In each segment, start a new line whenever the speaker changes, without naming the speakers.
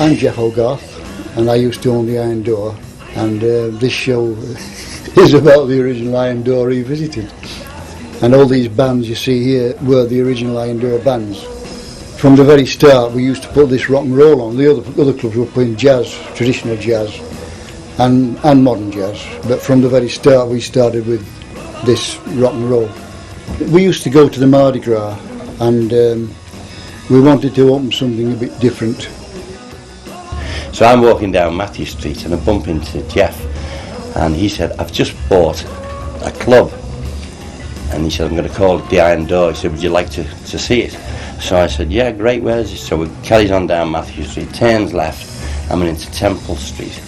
I'm Geoff Hogarth, and I used to own the Iron Door, and this show is about the original Iron Door revisited. And all these bands you see here were the original Iron Door bands. From the very start we used to put this rock and roll on. The other clubs were playing jazz, traditional jazz, and modern jazz, but from the very start we started with this rock and roll. We used to go to the Mardi Gras, and we wanted to open something a bit different.
So I'm walking down Matthew Street and I bump into Geoff, and he said, I've just bought a club, and he said, I'm going to call it the Iron Door. He said, would you like to see it? So I said, yeah, great, where is it? So we carries on down Matthew Street, turns left, and we're into Temple Street,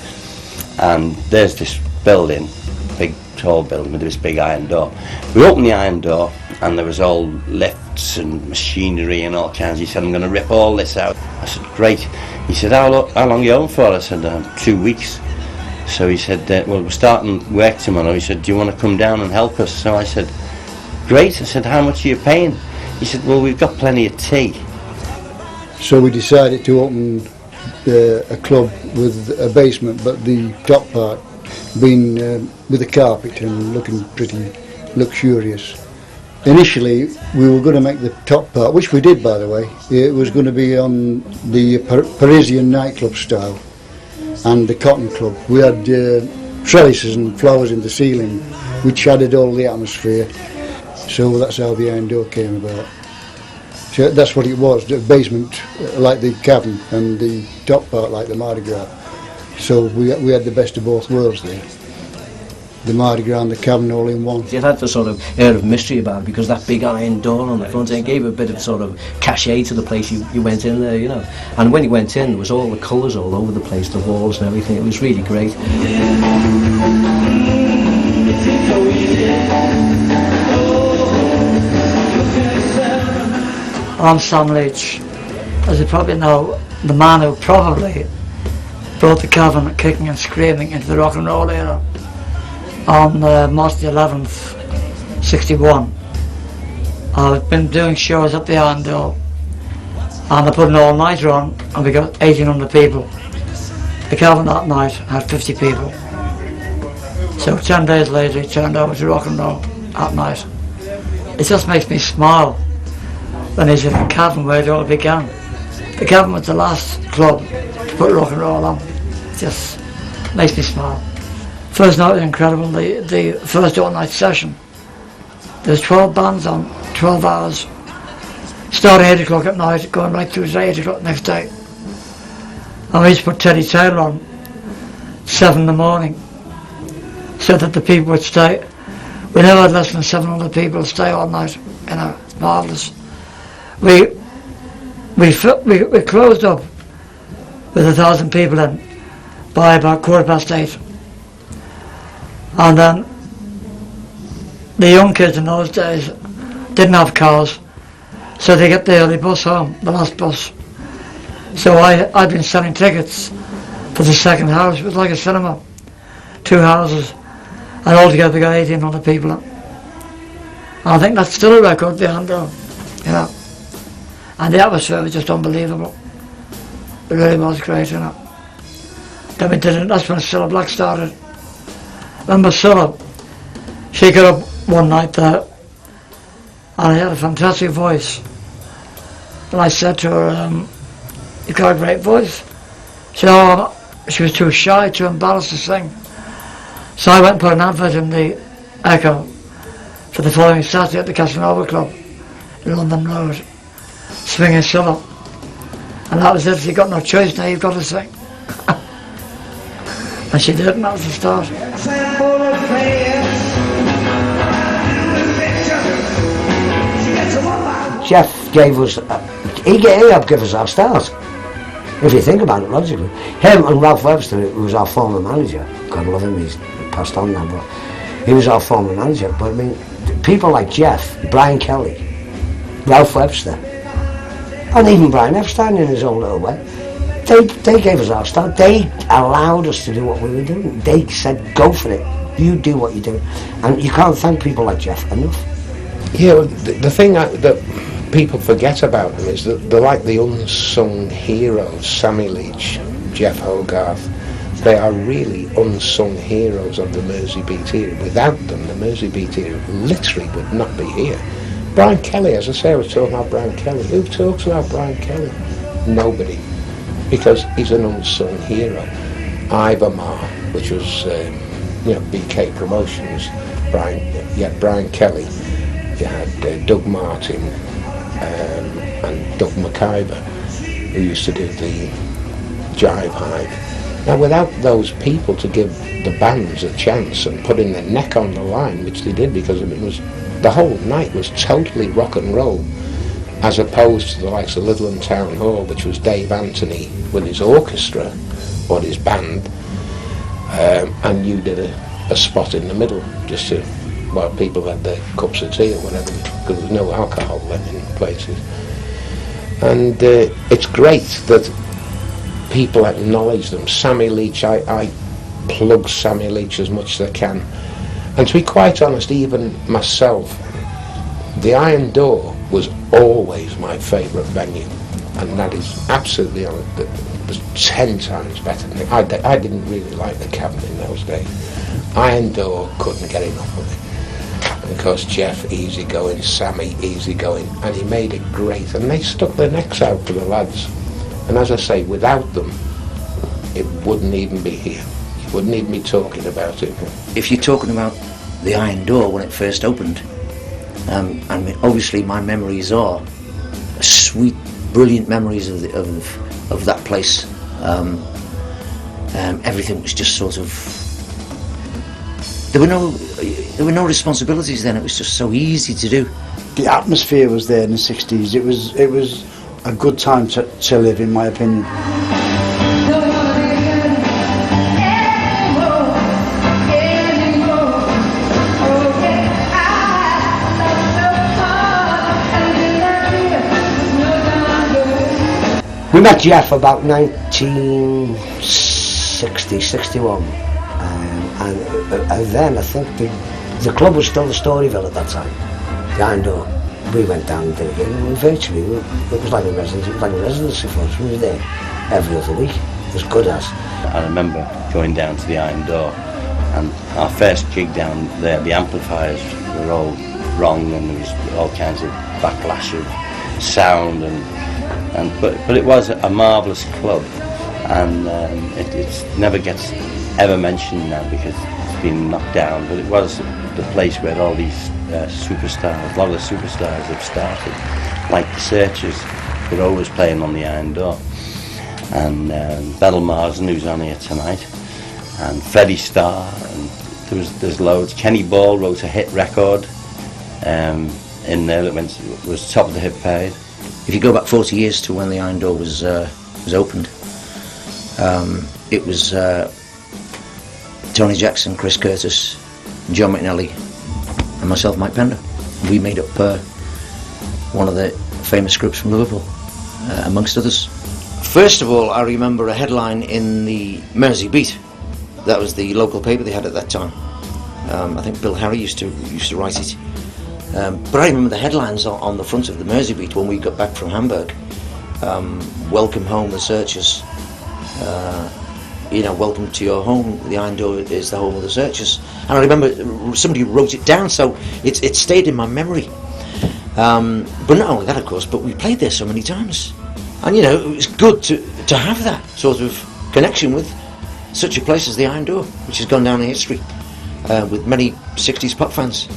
and there's this building, big tall building with this big iron door. We opened the iron door and there was all lifts and machinery and all kinds. He said, I'm going to rip all this out. I said, great. He said, how long are you home for? I said, 2 weeks. So he said, well, we're starting work tomorrow. He said, do you want to come down and help us? So I said, great. I said, how much are you paying? He said, well, we've got plenty of tea.
So we decided to open a club with a basement, but the top part being with a carpet and looking pretty luxurious. Initially we were going to make the top part, which we did by the way. It was going to be on the Parisian nightclub style and the Cotton Club. We had trellises and flowers in the ceiling which added all the atmosphere, so that's how the Iron Door came about. So that's what it was, the basement like the Cavern and the top part like the Mardi Gras. So we had the best of both worlds there. The Mardi Gras and the Cavern all in one.
It had the sort of air of mystery about it because that big iron door on the front end gave a bit of sort of cachet to the place you went in there, you know. And when you went in, there was all the colours all over the place, the walls and everything. It was really great.
I'm Sam Leach, as you probably know, the man who probably brought the Cavern kicking and screaming into the rock and roll era on March the 11th, 61. I've been doing shows at the Iron Door, and I put an all-nighter on, and we got 1,800 people. The Cavern that night had 50 people. So 10 days later it turned over to rock and roll at night. It just makes me smile when it's at the Cavern where it all began. The Cavern was the last club to put rock and roll on. It just makes me smile. First night was incredible, the first all-night session. There's 12 bands on, 12 hours. Starting 8 o'clock at night, going right through to 8 o'clock next day. And we used to put Teddy Taylor on 7 in the morning, so that the people would stay. We never had less than 700 people stay all night, you know, it's marvellous. We closed up with 1,000 people in by about 8:15. And then the young kids in those days didn't have cars, so they get the early bus home, the last bus. So I'd been selling tickets for the second house. It was like a cinema, 2 houses, and altogether we got 1,800 people in. And I think that's still a record behind them, you know. And the atmosphere was just unbelievable. It really was great, you know. Then we did it, that's when Cilla Black started. Remember Cilla? She got up one night there, and I had a fantastic voice. And I said to her, you've got a great voice. She said, oh, she was too shy, too embarrassed to sing. So I went and put an advert in the Echo for the following Saturday at the Casanova Club in London Road, swinging Cilla. And that was it. She got no choice now, you've got to sing. And she did, and that was the start.
Geoff gave us, he helped give us our start. If you think about it logically. Him and Ralph Webster, who was our former manager, God love him, he's passed on now, but he was our former manager. But I mean, people like Geoff, Brian Kelly, Ralph Webster, and even Brian Epstein in his own little way, they gave us our start. They allowed us to do what we were doing. They said, go for it, you do what you do. And you can't thank people like Geoff enough.
Yeah, well, the thing that people forget about them is that they're like the unsung heroes. Sammy Leach, Geoff Hogarth, they are really unsung heroes of the Merseybeat era. Without them, the Merseybeat era literally would not be here. Brian Kelly, as I say, I was talking about Brian Kelly. Who talks about Brian Kelly? Nobody, because he's an unsung hero. Ivermar, which was BK Promotions. Brian Kelly. You had Doug Martin and Doug McIver, who used to do the Jive Hive. Now, without those people to give the bands a chance and putting their neck on the line, which they did, because it was the whole night was totally rock and roll, as opposed to the likes of Litherland Town Hall, which was Dave Anthony with his orchestra or his band, and you did a spot in the middle just to, well, people had their cups of tea or whatever, because there was no alcohol then in places. And it's great that people acknowledge them. Sammy Leach, I plug Sammy Leach as much as I can. And to be quite honest, even myself, the Iron Door was always my favourite venue, and that is absolutely on it. It was 10 times better than it. I didn't really like the Cavern in those days. Iron Door couldn't get enough of it. And of course, Geoff, easygoing, Sammy, easygoing, and he made it great. And they stuck their necks out for the lads. And as I say, without them, it wouldn't even be here. You wouldn't even be talking about it.
If you're talking about the Iron Door when it first opened, I mean, obviously my memories are sweet, brilliant memories of that place. Everything was just sort of. There were no responsibilities then. It was just so easy to do.
The atmosphere was there in the 60s. It was a good time to live, in my opinion.
We met Geoff about 1960, 61, and then I think the club was still the Storyville at that time, the Iron Door. We went down there again, and virtually, it was like a residency for us. We were there every other week, as good as.
I remember going down to the Iron Door, and our first gig down there, the amplifiers were all wrong, and there was all kinds of backlash of sound, but it was a marvellous club, and it never gets ever mentioned now because it's been knocked down, but it was the place where all these superstars, a lot of the superstars have started, like the Searchers, were always playing on the Iron Door, and Beryl Marsden, who's on here tonight, and Freddie Starr, and there's loads. Kenny Ball wrote a hit record in there that was top of the hit parade.
If you go back 40 years to when the Iron Door was opened, it was Tony Jackson, Chris Curtis, John McNally, and myself, Mike Pender. We made up one of the famous groups from Liverpool, amongst others. First of all, I remember a headline in the Merseybeat. That was the local paper they had at that time. I think Bill Harry used to write it. But I remember the headlines on the front of the Merseybeat when we got back from Hamburg. Welcome home, the Searchers. Welcome to your home. The Iron Door is the home of the Searchers. And I remember somebody wrote it down, so it stayed in my memory. But not only that, of course, but we played there so many times. And it was good to have that sort of connection with such a place as the Iron Door, which has gone down in history with many 60s pop fans.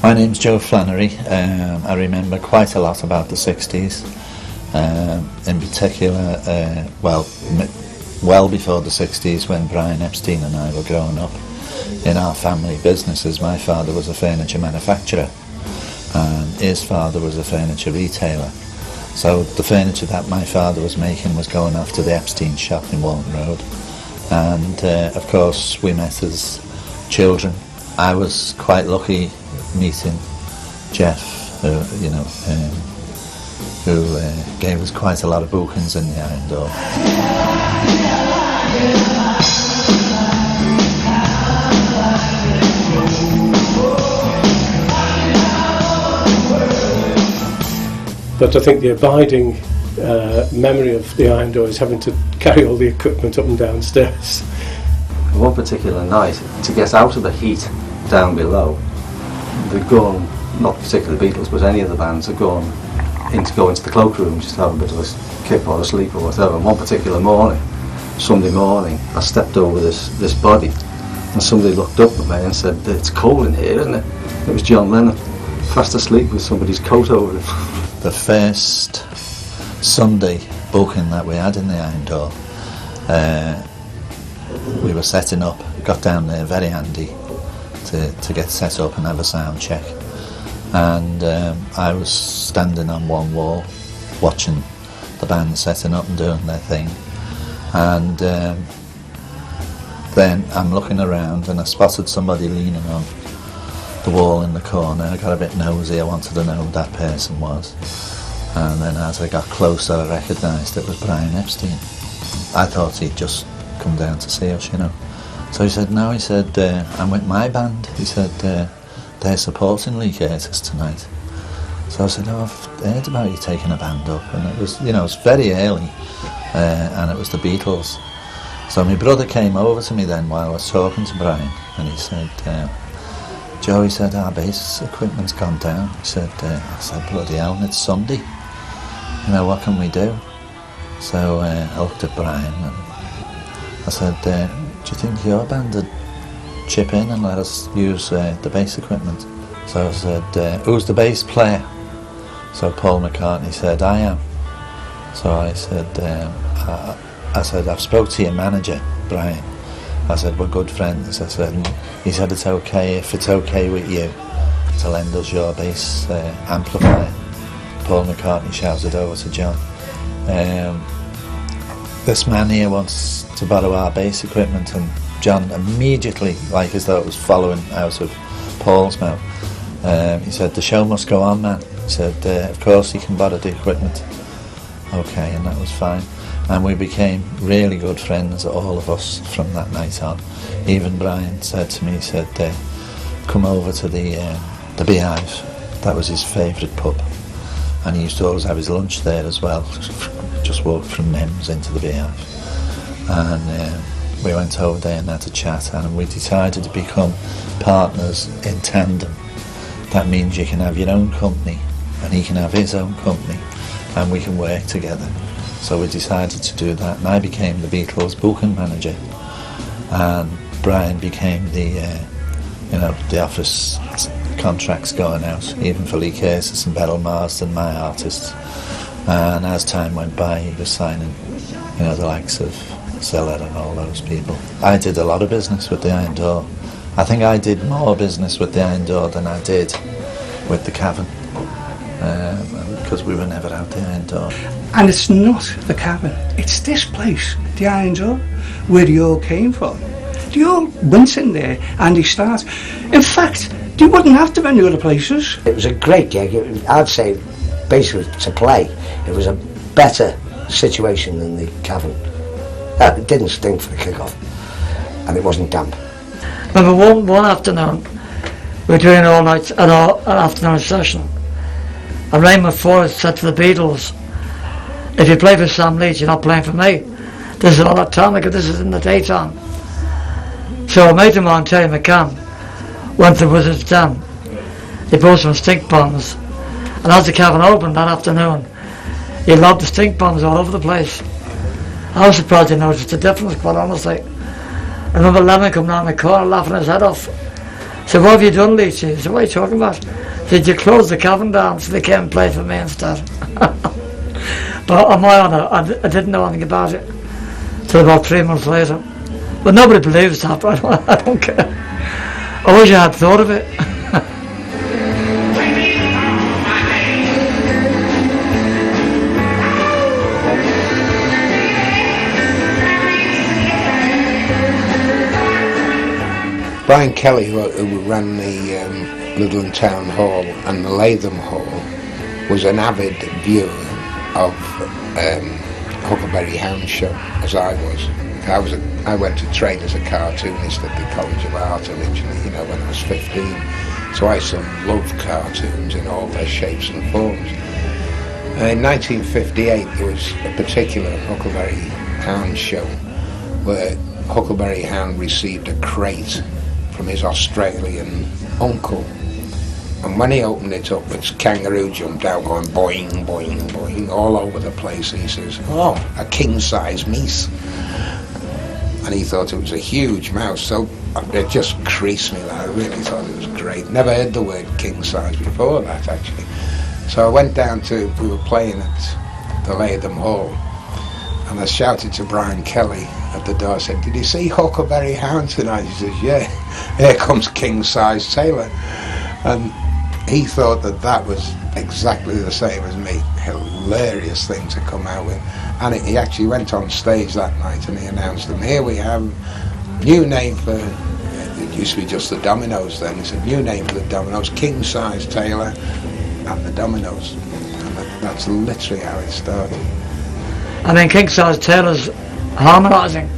My name's Joe Flannery. I remember quite a lot about the 60s, in particular, well before the 60s when Brian Epstein and I were growing up. In our family businesses, my father was a furniture manufacturer and his father was a furniture retailer. So the furniture that my father was making was going off to the Epstein shop in Walton Road, and of course we met as children. I was quite lucky meeting Geoff, who gave us quite a lot of bookings in the Iron Door.
But I think the abiding memory of the Iron Door is having to carry all the equipment up and downstairs.
One particular night, to get out of the heat down below, they'd gone, not particularly the Beatles, but any of the bands had gone in to go into the cloakroom just to have a bit of a kip or a sleep or whatever. And one particular morning, Sunday morning, I stepped over this body and somebody looked up at me and said, "It's cold in here, isn't it?" It was John Lennon, fast asleep with somebody's coat over him.
The first Sunday booking that we had in the Iron Door, we were setting up, got down there very handy to get set up and have a sound check. And I was standing on one wall watching the band setting up and doing their thing. And then I'm looking around and I spotted somebody leaning on the wall in the corner. I got a bit nosy, I wanted to know who that person was. And then as I got closer I recognised it was Brian Epstein. I thought he'd just come down to see us, you know. So he said, "No," he said, "I'm with my band." He said, "They're supporting Lee Curtis tonight." So I said, "Oh, I've heard about you taking a band up." And it was, you know, it was very early, and it was the Beatles. So my brother came over to me then while I was talking to Brian, and he said, "Joe," he said, "our bass equipment's gone down." He said, I said, "Bloody hell, it's Sunday. You know, what can we do?" So I looked at Brian and I said, "Do you think your band would chip in and let us use the bass equipment?" So I said, "Who's the bass player?" So Paul McCartney said, "I am." So I said, "I've spoke to your manager, Brian." I said, "We're good friends." I said, and he said, "It's okay if it's okay with you to lend us your bass amplifier." Paul McCartney shouted over to John, "This man here wants to borrow our bass equipment." And John immediately, like as though it was following out of Paul's mouth, he said, "The show must go on, man." He said, "Of course he can borrow the equipment." Okay, and that was fine. And we became really good friends, all of us, from that night on. Even Brian said to me, he said, "Come over to the Beehive." That was his favourite pub. And he used to always have his lunch there as well. Just walked from Mims into the Beehive. And we went over there and had a chat, and we decided to become partners in tandem. That means you can have your own company and he can have his own company and we can work together. So we decided to do that, and I became the Beatles booking manager and Brian became the office contracts going out, even for Lee Curtis and Beryl Marsden, my artists. And as time went by, he was signing, the likes of Ziller and all those people. I did a lot of business with the Iron Door. I think I did more business with the Iron Door than I did with the Cavern, because we were never out the Iron Door.
And it's not the Cavern, it's this place, the Iron Door, where they all came from. They all went in there and they started. In fact, they wouldn't have to be any other places.
It was a great gig. I'd say, basically, to play, it was a better situation than the Cavern. It didn't stink for the kick-off, and it wasn't damp.
Remember one afternoon, we were doing an all-night, an afternoon session, and Raymond Forrest said to the Beatles, "If you play for Sam Leach, you're not playing for me. This is electronica, this is in the daytime." So a mate of mine, Terry McCann, went to Wizard's Den. He bought some stink bombs, and as the Cavern opened that afternoon, he lobbed the stink bombs all over the place. I was surprised he noticed the difference, quite honestly. I remember Lennon coming down the corner laughing his head off. I said, "What have you done, Leach?" He said, "What are you talking about?" He said, "You closed the Cavern down so they came and played for me instead." But on my honour, I didn't know anything about it till about 3 months later. But nobody believes that, but I don't care. I wish I had thought of it.
Brian Kelly, who ran the Ludlam Town Hall and the Latham Hall, was an avid viewer of Huckleberry Hound Show, as I was. I went to train as a cartoonist at the College of Art originally, when I was 15. So I used to love cartoons in all their shapes and forms. In 1958 there was a particular Huckleberry Hound show where Huckleberry Hound received a crate from his Australian uncle, and when he opened it up, its kangaroo jumped out going boing, boing, boing all over the place. He says, "Oh, a king-size meese," and he thought it was a huge mouse, so it just creased me. That I really thought it was great. Never heard the word king-size before that, actually. So I went down to, we were playing at the Latham Hall, and I shouted to Brian Kelly at the door, I said, "Did you see Huckleberry Hound tonight?" He says, "Yeah, here comes Kingsize Taylor." And he thought that that was exactly the same as me. Hilarious thing to come out with. And he actually went on stage that night and he announced them, "Here we have new name for, it used to be just the Dominoes then, he said, new name for the Dominoes, Kingsize Taylor and the Dominoes." And that's literally how it started.
I mean, Kingsize Taylor's harmonising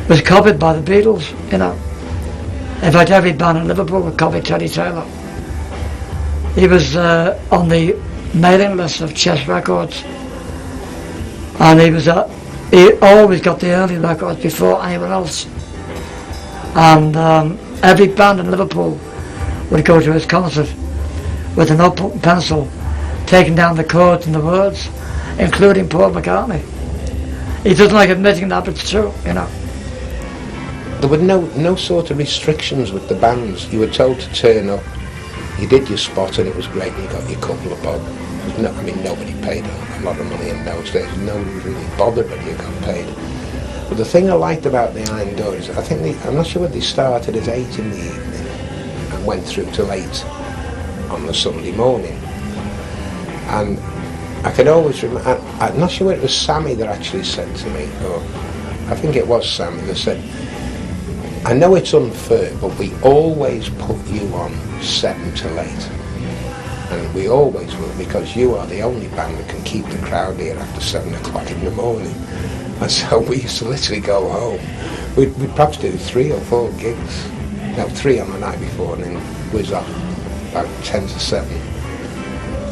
was copied by the Beatles, you know. In fact, every band in Liverpool would copy Teddy Taylor. He was on the mailing list of Chess Records, and he always got the early records before anyone else. And every band in Liverpool would go to his concert with a notebook and pencil, taking down the chords and the words, including Paul McCartney. He doesn't like admitting that, but it's true, you know.
There were no sort of restrictions with the bands. You were told to turn up, you did your spot and it was great, and you got your couple of bob. I mean, nobody paid a lot of money in those days. Nobody was really bothered when you got paid. But the thing I liked about the Iron Door is, I think I'm not sure whether they started at 8 in the evening and went through till 8 on the Sunday morning. And I can always remember, I'm not sure whether it was Sammy that actually said to me, or I think it was Sammy that said, "I know it's unfair, but we always put you on 7 till 8. And we always will, because you are the only band that can keep the crowd here after 7 o'clock in the morning." And so we used to literally go home. We'd perhaps do 3 or 4 gigs. No, 3 on the night before, and then whiz off about 10 to 7.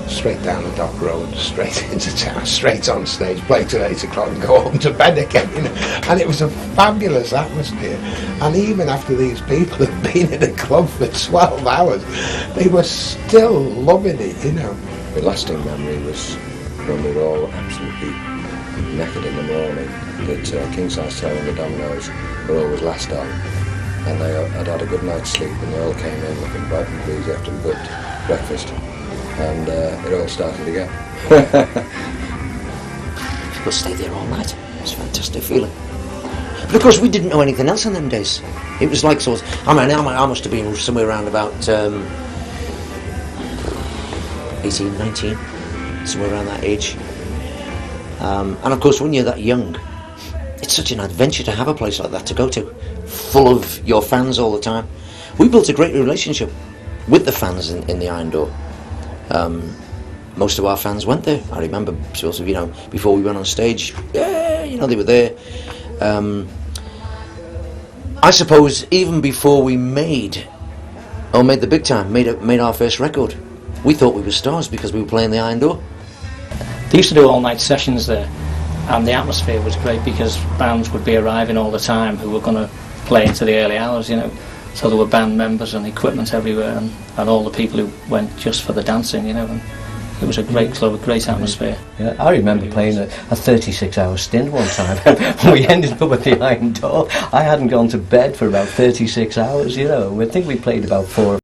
Straight down the dock road, straight into town, straight on stage, play till 8 o'clock and go home to bed again, you know. And it was a fabulous atmosphere. And even after these people had been in a club for 12 hours, they were still loving it, you know.
The lasting memory was when we were all absolutely knackered in the morning, that Kingsize Taylor and the Dominoes were always last on. And they had had a good night's sleep, and they all came in looking bright and breezy after a good breakfast. And it all started again.
People stayed there all night. It was a fantastic feeling. But of course, we didn't know anything else in them days. It was like sort of, I must have been somewhere around about 18, 19, somewhere around that age. And of course, when you're that young, it's such an adventure to have a place like that to go to, full of your fans all the time. We built a great relationship with the fans in the Iron Door. Most of our fans went there. I remember, sort of, you know, before we went on stage, yeah, you know, they were there. I suppose even before we made the big time, made our first record, we thought we were stars because we were playing the Iron Door.
They used to do all-night sessions there, and the atmosphere was great because bands would be arriving all the time who were going to play into the early hours, you know. So there were band members and equipment everywhere, and all the people who went just for the dancing, you know. And it was a great club, a great atmosphere.
Yeah, I remember playing a 36-hour stint one time when we ended up at the Iron Door. I hadn't gone to bed for about 36 hours, you know. I think we played about 4 or